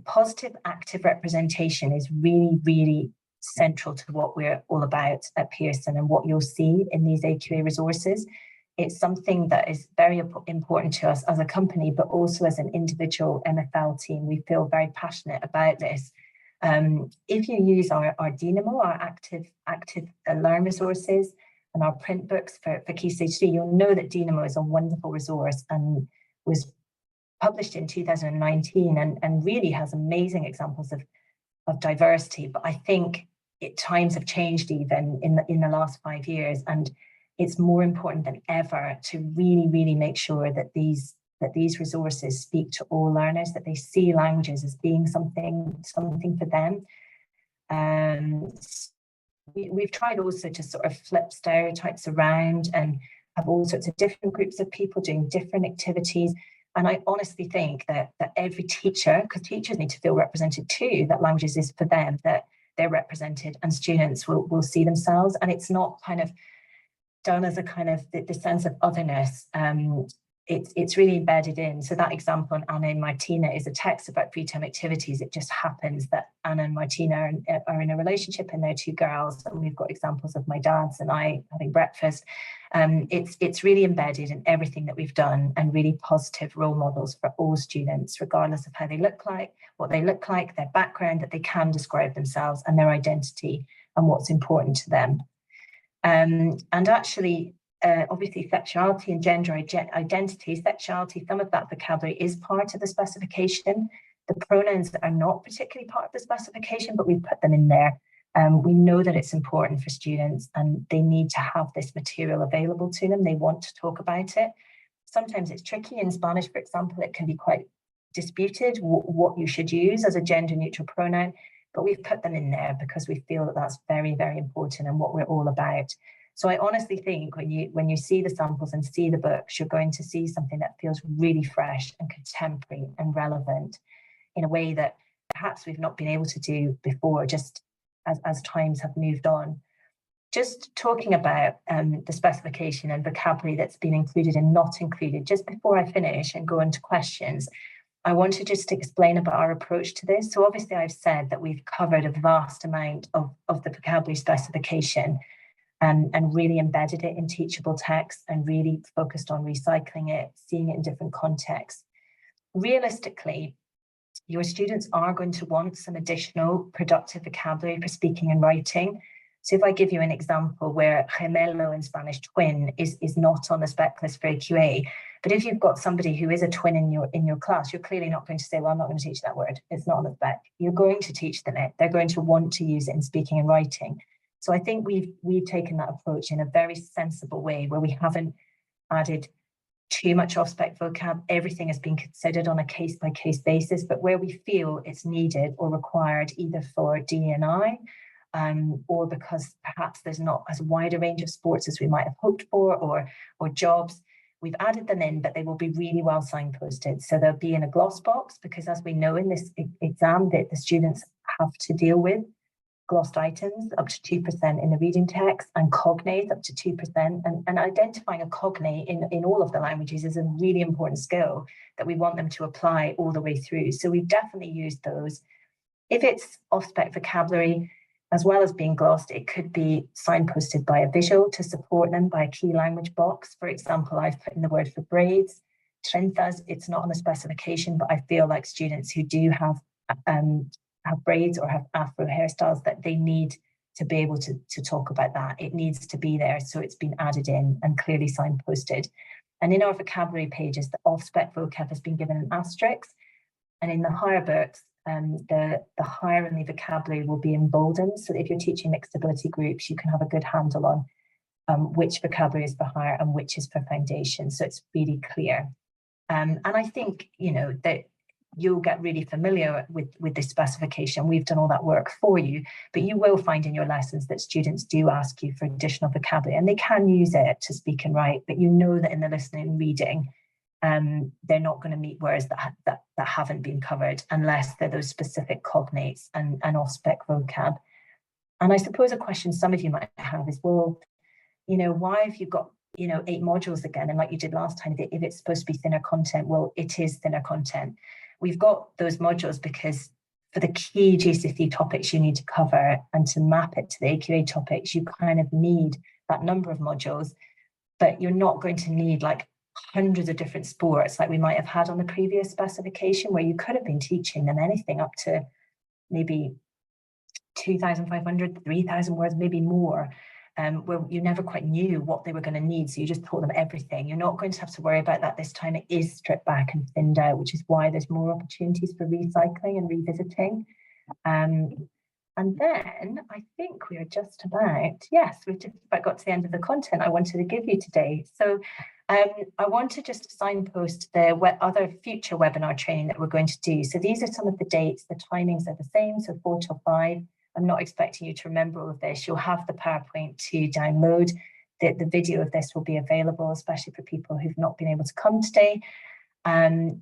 Positive active representation is really, really central to what we're all about at Pearson and what you'll see in these AQA resources. It's something that is very important to us as a company, but also as an individual MFL team. We feel very passionate about this. If you use our Dynamo, our active learn resources, and our print books for Key Stage 3, you'll know that Dynamo is a wonderful resource and was published in 2019 and really has amazing examples of diversity. But I think times have changed even in the last 5 years, and it's more important than ever to really make sure that these resources speak to all learners, that they see languages as being something for them. We've tried also to sort of flip stereotypes around and have all sorts of different groups of people doing different activities. And I honestly think that every teacher, because teachers need to feel represented too, that languages is for them, that they're represented, and students will see themselves. And it's not kind of done as a kind of the sense of otherness. It's really embedded in. So that example on Anna and Martina is a text about free-time activities. It just happens that Anna and Martina are in a relationship and they're two girls, and we've got examples of my dad's and I having breakfast. It's really embedded in everything that we've done, and really positive role models for all students, regardless of how they look like, what they look like, their background, that they can describe themselves and their identity and what's important to them. And actually, obviously sexuality and gender identity, sexuality, some of that vocabulary is part of the specification. The pronouns are not particularly part of the specification, but we put them in there. We know that it's important for students and they need to have this material available to them. They want to talk about it. Sometimes it's tricky. In Spanish, for example, it can be quite disputed what you should use as a gender neutral pronoun, but we've put them in there because we feel that that's very important and what we're all about. So I honestly think when you see the samples and see the books, you're going to see something that feels really fresh and contemporary and relevant in a way that perhaps we've not been able to do before, just as times have moved on. Just talking about the specification and vocabulary that's been included and not included, just before I finish and go into questions, I want to just explain about our approach to this. So obviously I've said that we've covered a vast amount of the vocabulary specification and really embedded it in teachable text and really focused on recycling it, seeing it in different contexts. Realistically, your students are going to want some additional productive vocabulary for speaking and writing. So if I give you an example where gemelo in Spanish, twin, is not on the spec list for AQA, but if you've got somebody who is a twin in your class, you're clearly not going to say, well, I'm not going to teach that word. It's not on the spec. You're going to teach them it. They're going to want to use it in speaking and writing. So I think we've taken that approach in a very sensible way where we haven't added too much off-spec vocab. Everything has been considered on a case-by-case basis, but where we feel it's needed or required either for D&I or because perhaps there's not as wide a range of sports as we might have hoped for or jobs, we've added them in, but they will be really well signposted. So they'll be in a gloss box because, as we know in this exam, that the students have to deal with glossed items up to 2% in the reading text and cognates up to 2%. And identifying a cognate in all of the languages is a really important skill that we want them to apply all the way through. So we've definitely used those. If it's off-spec vocabulary, as well as being glossed, it could be signposted by a visual to support them by a key language box. For example, I've put in the word for braids, trenzas. It's not on the specification, but I feel like students who do have braids or have afro hairstyles, that they need to be able to talk about that. It needs to be there. So it's been added in and clearly signposted. And in our vocabulary pages, the off-spec vocab has been given an asterisk. And in the higher books, the higher in the vocabulary will be emboldened. So that if you're teaching mixed ability groups, you can have a good handle on which vocabulary is for higher and which is for foundation. So it's really clear. And I think, that you'll get really familiar with this specification. We've done all that work for you, but you will find in your lessons that students do ask you for additional vocabulary, and they can use it to speak and write, but you know that in the listening and reading, they're not going to meet words that haven't been covered unless they're those specific cognates and off-spec vocab. And I suppose a question some of you might have is, well, why have you got 8 modules again? And like you did last time, if it's supposed to be thinner content, well, it is thinner content. We've got those modules because for the key GCSE topics you need to cover and to map it to the AQA topics, you kind of need that number of modules, but you're not going to need like hundreds of different sports like we might have had on the previous specification, where you could have been teaching them anything up to maybe 2,500, 3,000 words, maybe more, where you never quite knew what they were going to need. So you just taught them everything. You're not going to have to worry about that this time. It is stripped back and thinned out, which is why there's more opportunities for recycling and revisiting. And then I think we are just about, yes, we've just about got to the end of the content I wanted to give you today. So I want to just signpost the other future webinar training that we're going to do. So these are some of the dates. The timings are the same, so 4 till 5. I'm not expecting you to remember all of this. You'll have the PowerPoint to download. The video of this will be available, especially for people who've not been able to come today. And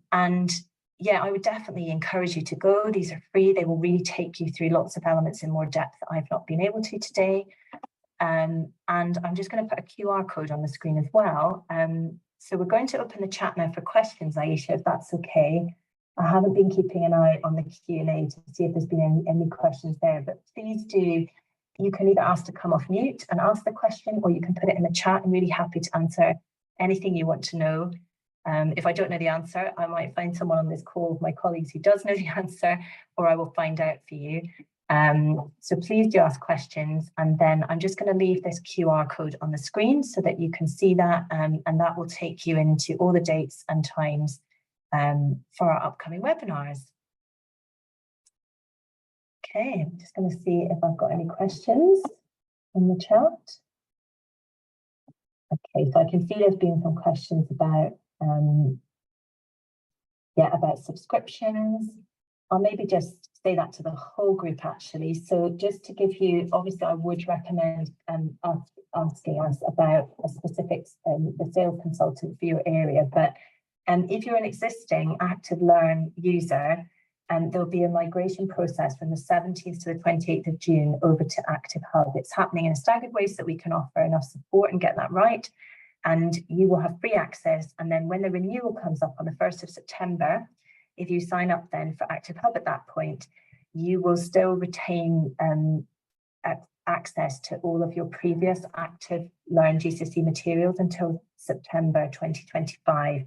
yeah, I would definitely encourage you to go. These are free. They will really take you through lots of elements in more depth that I've not been able to today. And I'm just going to put a QR code on the screen as well. So we're going to open the chat now for questions, Aisha, if that's okay. I haven't been keeping an eye on the Q&A to see if there's been any questions there, but please do. You can either ask to come off mute and ask the question, or you can put it in the chat. I'm really happy to answer anything you want to know. If I don't know the answer, I might find someone on this call, my colleagues, who does know the answer, or I will find out for you. So please do ask questions, and then I'm just going to leave this QR code on the screen so that you can see that, and that will take you into all the dates and times for our upcoming webinars. Okay, I'm just going to see if I've got any questions in the chat. Okay, so I can see there's been some questions about about subscriptions. I'll maybe just say that to the whole group actually. So just to give you, obviously I would recommend asking us about a specific the sales consultant for your area, but if you're an existing Active Learn user, there'll be a migration process from the 17th to the 28th of June over to Active Hub. It's happening in a staggered way so that we can offer enough support and get that right. And you will have free access. And then when the renewal comes up on the 1st of September, if you sign up then for Active Hub at that point, you will still retain access to all of your previous Active Learn GCSE materials until September 2025.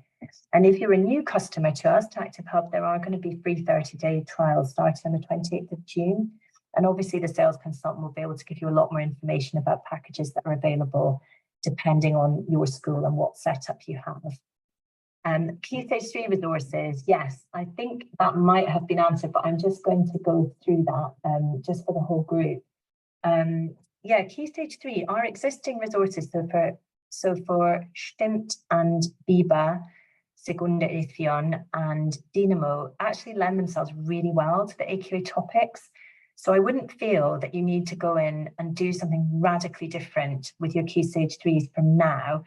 And if you're a new customer to us, to Active Hub, there are going to be free 30-day trials starting on the 28th of June. And obviously the sales consultant will be able to give you a lot more information about packages that are available depending on your school and what setup you have. Key Stage 3 resources, yes, I think that might have been answered, but I'm just going to go through that just for the whole group. Yeah, Key Stage 3 are existing resources. So for Stimmt and BIBA, Segunda Edition and Dynamo actually lend themselves really well to the AQA topics. So I wouldn't feel that you need to go in and do something radically different with your Key Stage 3s from now.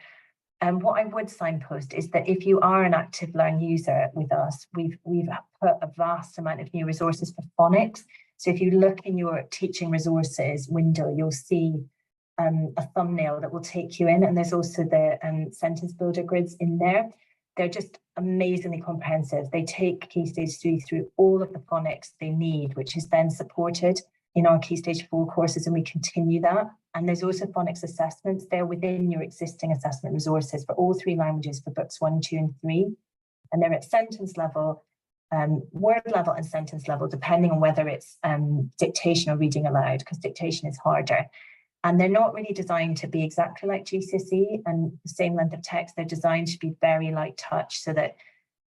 And what I would signpost is that if you are an Active Learn user with us, we've put a vast amount of new resources for phonics. So if you look in your teaching resources window, you'll see a thumbnail that will take you in, and there's also the sentence builder grids in there. They're just amazingly comprehensive. They take Key Stage 3 through all of the phonics they need, which is then supported in our Key Stage 4 courses, and we continue that. And there's also phonics assessments. They're within your existing assessment resources for all 3 languages for books 1, 2, and 3. And they're at sentence level, word level and sentence level, depending on whether it's dictation or reading aloud, because dictation is harder. And they're not really designed to be exactly like GCSE and the same length of text. They're designed to be very light touch so that,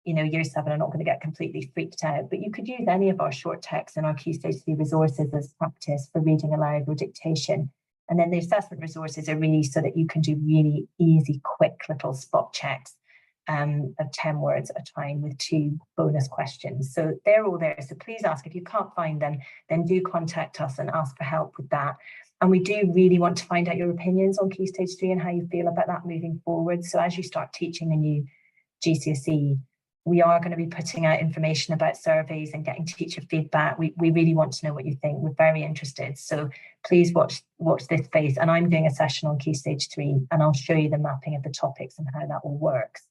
you know, year 7 are not going to get completely freaked out. But you could use any of our short texts in our Key Stage 3 resources as practice for reading aloud or dictation. And then the assessment resources are really so that you can do really easy, quick little spot checks of 10 words at a time with 2 bonus questions. So they're all there. So please ask. If you can't find them, then do contact us and ask for help with that. And we do really want to find out your opinions on Key Stage 3 and how you feel about that moving forward. So as you start teaching the new GCSE, we are going to be putting out information about surveys and getting teacher feedback. We really want to know what you think. We're very interested. So please watch this space. And I'm doing a session on Key Stage 3, and I'll show you the mapping of the topics and how that all works.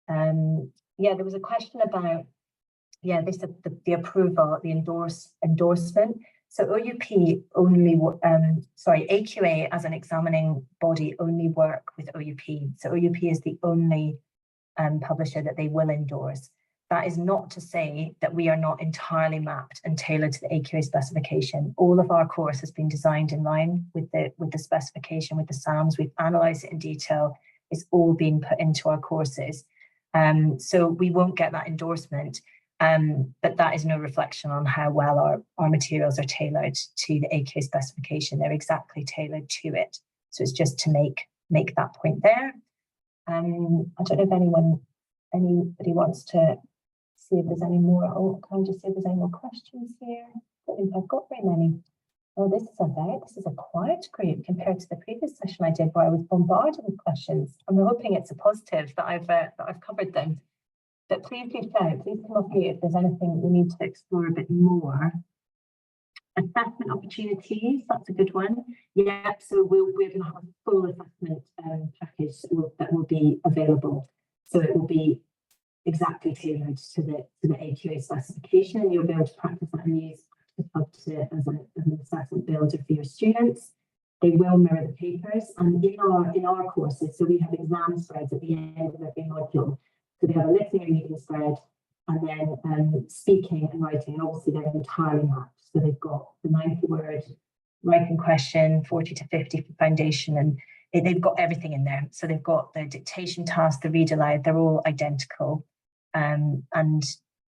Yeah, there was a question about yeah, this the approval, the endorsement. So OUP only, AQA as an examining body only work with OUP. So OUP is the only publisher that they will endorse. That is not to say that we are not entirely mapped and tailored to the AQA specification. All of our course has been designed in line with the specification, with the SAMs. We've analysed it in detail. It's all been put into our courses. So we won't get that endorsement, but that is no reflection on how well our materials are tailored to the AQA specification. They're exactly tailored to it. So it's just to make that point there. I don't know if anybody wants to see if there's any more. Oh, can I just see if there's any more questions here? I don't think I've got very many. Oh, this is a quiet group compared to the previous session I did where I was bombarded with questions. I'm hoping it's a positive that I've covered them. But please do shout, please come up here if there's anything we need to explore a bit more. Assessment opportunities, that's a good one. Yeah, so we're going to have a full assessment package that will be available. So it will be exactly tailored to the AQA specification, and you'll be able to practice that and use as an assessment builder for your students. They will mirror the papers, and in our courses, so we have exam spreads at the end of every module. So they have a listening and reading spread, and then speaking and writing, and obviously they're entirely mapped. So they've got the 90-word writing question, 40 to 50 for foundation, and they've got everything in there. So they've got the dictation task, the read aloud, they're all identical. And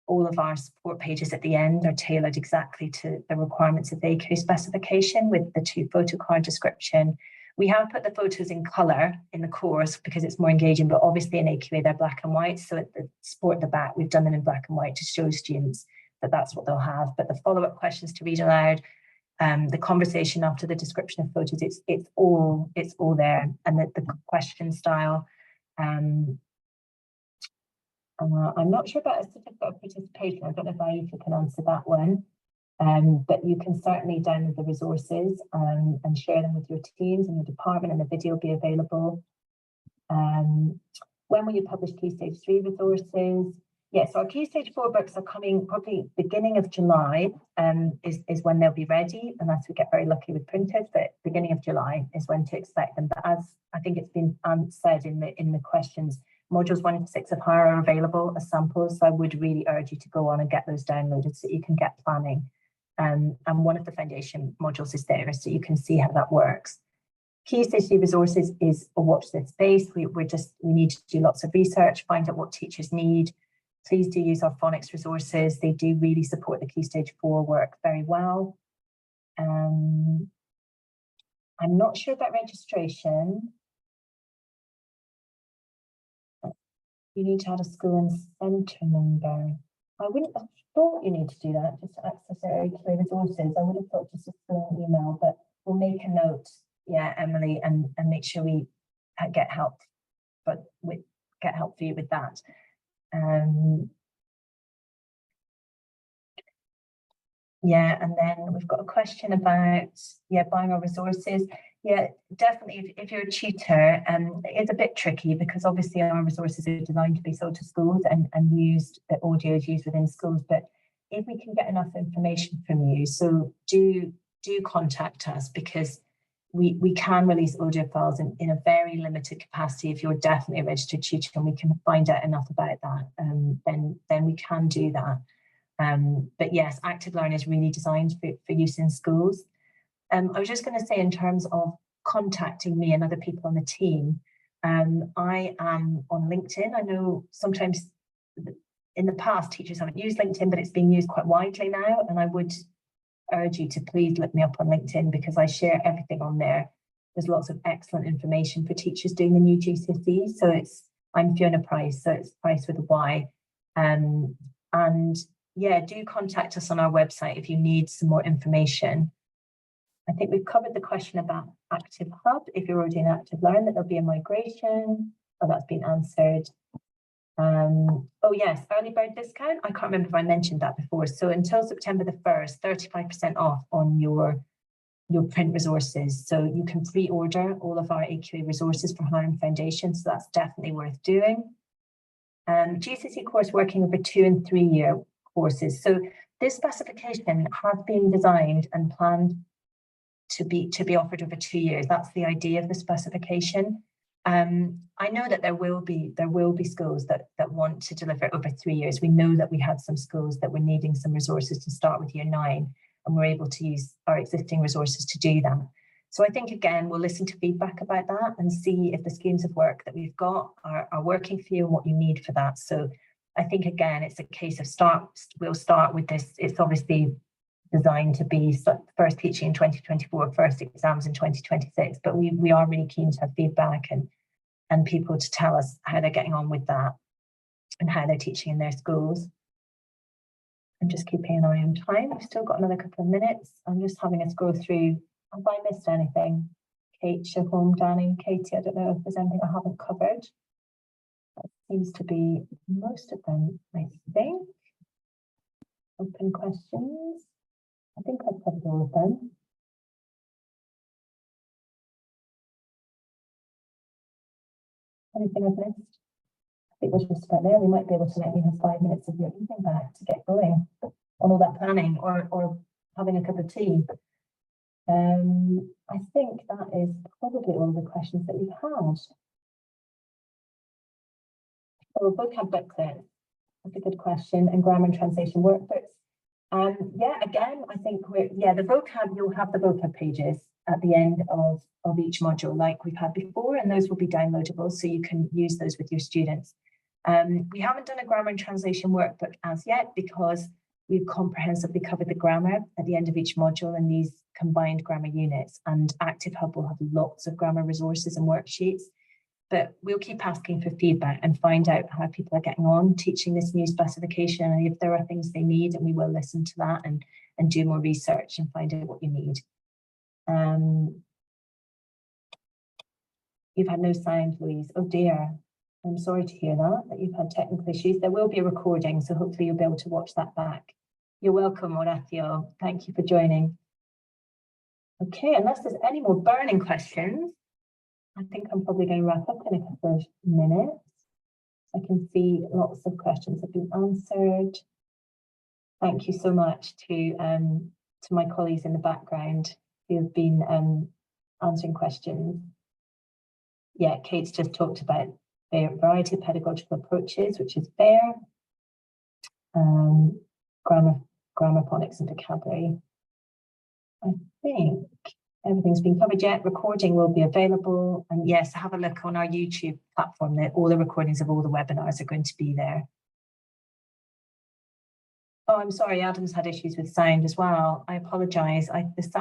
all of our support pages at the end are tailored exactly to the requirements of the AQA specification with the 2 photo card description. We have put the photos in colour in the course because it's more engaging, but obviously in AQA they're black and white. So at the support at the back, we've done them in black and white to show students that that's what they'll have. But the follow-up questions to read aloud, the conversation after the description of photos, it's all there. And the question style, I'm not sure about a certificate of participation. I don't know if Aisha can answer that one, but you can certainly download the resources and share them with your teams and your department, and the video will be available. When will you publish Key Stage 3 resources? Yes, so our Key Stage 4 books are coming probably beginning of July, is when they'll be ready, unless we get very lucky with printers, but beginning of July is when to expect them. But as I think it's been said in the questions, modules 1 to 6 of higher are available as samples, so I would really urge you to go on and get those downloaded so you can get planning. And one of the foundation modules is there, so you can see how that works. Key Stage 3 resources is a watch this space. We need to do lots of research, find out what teachers need. Please do use our phonics resources. They do really support the Key Stage 4 work very well. I'm not sure about registration. You need to add a school and centre number. I wouldn't have thought you need to do that just to access our AQA resources. I would have thought just a school and email, but we'll make a note, yeah, Emily, and make sure we get help, but get help for you with that. Yeah, and then we've got a question about, buying our resources. Yeah, definitely, if you're a tutor, it's a bit tricky because obviously our resources are designed to be sold to schools and used, the audio is used within schools, but if we can get enough information from you, so do contact us, because we can release audio files in a very limited capacity. If you're definitely a registered tutor and we can find out enough about that, then we can do that. But yes, Active Learn is really designed for use in schools. I was just going to say, in terms of contacting me and other people on the team, I am on LinkedIn. I know sometimes in the past teachers haven't used LinkedIn, but it's being used quite widely now, and I would urge you to please look me up on LinkedIn because I share everything on there. There's lots of excellent information for teachers doing the new GCSEs. So I'm Fiona Price, so it's Price with a Y. And yeah, do contact us on our website if you need some more information. I think we've covered the question about Active Hub. If you're already in Active Learn, that there'll be a migration. Oh, that's been answered. Oh yes, early bird discount. I can't remember if I mentioned that before. So until September the 1st, 35% off on your print resources. So you can pre-order all of our AQA resources for higher and foundation. So that's definitely worth doing. GCSE course working over 2 and 3 year. courses. So this specification has been designed and planned to be offered over 2 years. That's the idea of the specification. I know that there will be schools that want to deliver it over 3 years. We know that we had some schools that were needing some resources to start with year 9, and we're able to use our existing resources to do that. So I think, again, we'll listen to feedback about that and see if the schemes of work that we've got are working for you and what you need for that. So I think, again, it's a case of we'll start with this. It's obviously designed to be first teaching in 2024, first exams in 2026, but we are really keen to have feedback and people to tell us how they're getting on with that and how they're teaching in their schools. I'm just keeping an eye on time. I've still got another couple of minutes. I'm just having a scroll through. Have I missed anything? Kate, Siobhan, Danny, Katie, I don't know if there's anything I haven't covered. That seems to be most of them, I think. Open questions. I think I've covered all of them. Anything I've missed? I think we're just about there. We might be able to let you have 5 minutes of your evening back to get going on all that planning or having a cup of tea. I think that is probably all the questions that we've had. So vocab booklet, that's a good question, and grammar and translation workbooks. Yeah, again, I think the vocab, you'll have the vocab pages at the end of each module like we've had before, and those will be downloadable so you can use those with your students. We haven't done a grammar and translation workbook as yet because we've comprehensively covered the grammar at the end of each module in these combined grammar units, and Active Hub will have lots of grammar resources and worksheets. But we'll keep asking for feedback and find out how people are getting on teaching this new specification, and if there are things they need, and we will listen to that and do more research and find out what you need. You've had no sound, Louise. Oh dear. I'm sorry to hear that you've had technical issues. There will be a recording, so hopefully you'll be able to watch that back. You're welcome, Horacio. Thank you for joining. Okay, unless there's any more burning questions, I think I'm probably going to wrap up in a couple of minutes. I can see lots of questions have been answered. Thank you so much to my colleagues in the background who have been answering questions. Yeah, Kate's just talked about the variety of pedagogical approaches, which is fair. Grammar, phonics and vocabulary. I think everything's been covered yet. Recording will be available. And yes, have a look on our YouTube platform. All the recordings of all the webinars are going to be there. Oh, I'm sorry, Adam's had issues with sound as well. I apologise.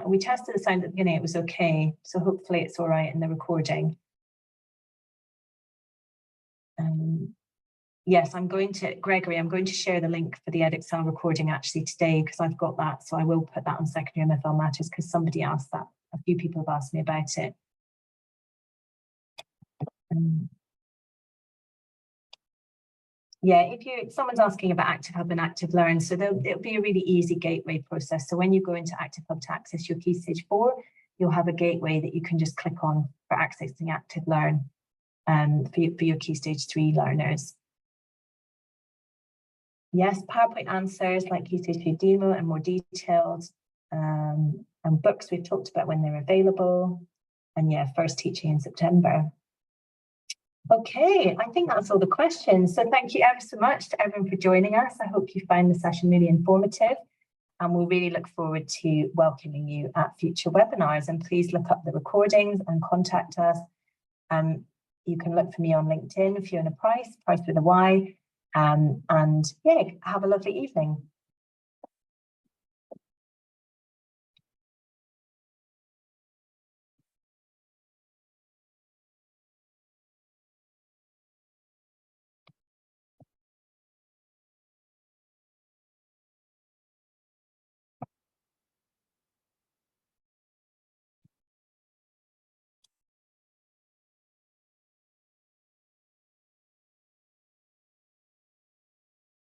We tested the sound at the beginning, it was okay. So hopefully it's all right in the recording. Yes, Gregory, I'm going to share the link for the EdExcel recording actually today because I've got that. So I will put that on Secondary MFL Matters because somebody asked that. A few people have asked me about it. Yeah, someone's asking about Active Hub and Active Learn, so it'll be a really easy gateway process. So when you go into Active Hub to access your Key Stage 4, you'll have a gateway that you can just click on for accessing Active Learn for your Key Stage 3 learners. Yes, PowerPoint answers like Key Stage 3 demo and more detailed, and books we've talked about when they're available, and yeah, first teaching in September. Okay, I think that's all the questions. So thank you ever so much to everyone for joining us. I hope you found the session really informative, and we'll really look forward to welcoming you at future webinars. And please look up the recordings and contact us. You can look for me on LinkedIn, Fiona Price with a Y. And yeah, have a lovely evening.